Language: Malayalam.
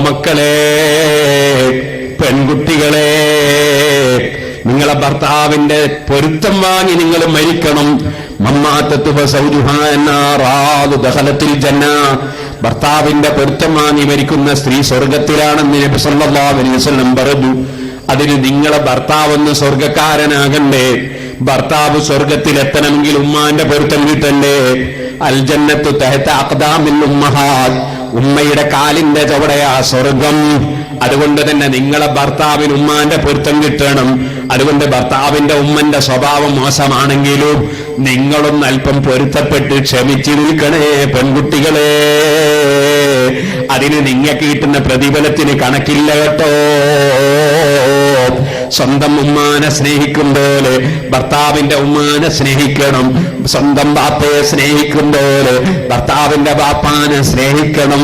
മക്കളെ, പെൺകുട്ടികളെ, നിങ്ങളെ ഭർത്താവിന്റെ പൊരുത്തം വാങ്ങി നിങ്ങൾ മരിക്കണം. ഭർത്താവിന്റെ പൊരുത്തം വാങ്ങി മരിക്കുന്ന സ്ത്രീ സ്വർഗത്തിലാണെന്ന് നബി സല്ലല്ലാഹു അലൈഹി വസല്ലം പറഞ്ഞു. അതിന് നിങ്ങളെ ഭർത്താവൊന്ന് സ്വർഗക്കാരനാകണ്ടേ? ഭർത്താവ് സ്വർഗത്തിലെത്തണമെങ്കിൽ ഉമ്മാന്റെ പൊരുത്തം കിട്ടണ്ടേ? അൽ ജന്നത്തു തഹത അഖ്ദാമിൽ ഉമ്മഹാത്ത്, ഉമ്മയുടെ കാലിന്റെ ചുവടെയാ സ്വർഗം. അതുകൊണ്ട് തന്നെ നിങ്ങളെ ഭർത്താവിന് ഉമ്മാന്റെ പൊരുത്തം കിട്ടണം. അതുകൊണ്ട് ഭർത്താവിന്റെ ഉമ്മന്റെ സ്വഭാവം മോശമാണെങ്കിലും നിങ്ങളൊന്ന് അല്പം പൊരുത്തപ്പെട്ട് ക്ഷമിച്ചു നിൽക്കണേ പെൺകുട്ടികളെ. അതിന് നിങ്ങൾക്ക് കിട്ടുന്ന പ്രതിഫലത്തിന് കണക്കില്ല കേട്ടോ. സ്വന്തം ഉമ്മാനെ സ്നേഹിക്കും പോലെ ഭർത്താവിന്റെ ഉമ്മാനെ സ്നേഹിക്കണം. സ്വന്തം ബാപ്പയെ സ്നേഹിക്കും പോലെ ഭർത്താവിന്റെ ബാപ്പാനെ സ്നേഹിക്കണം.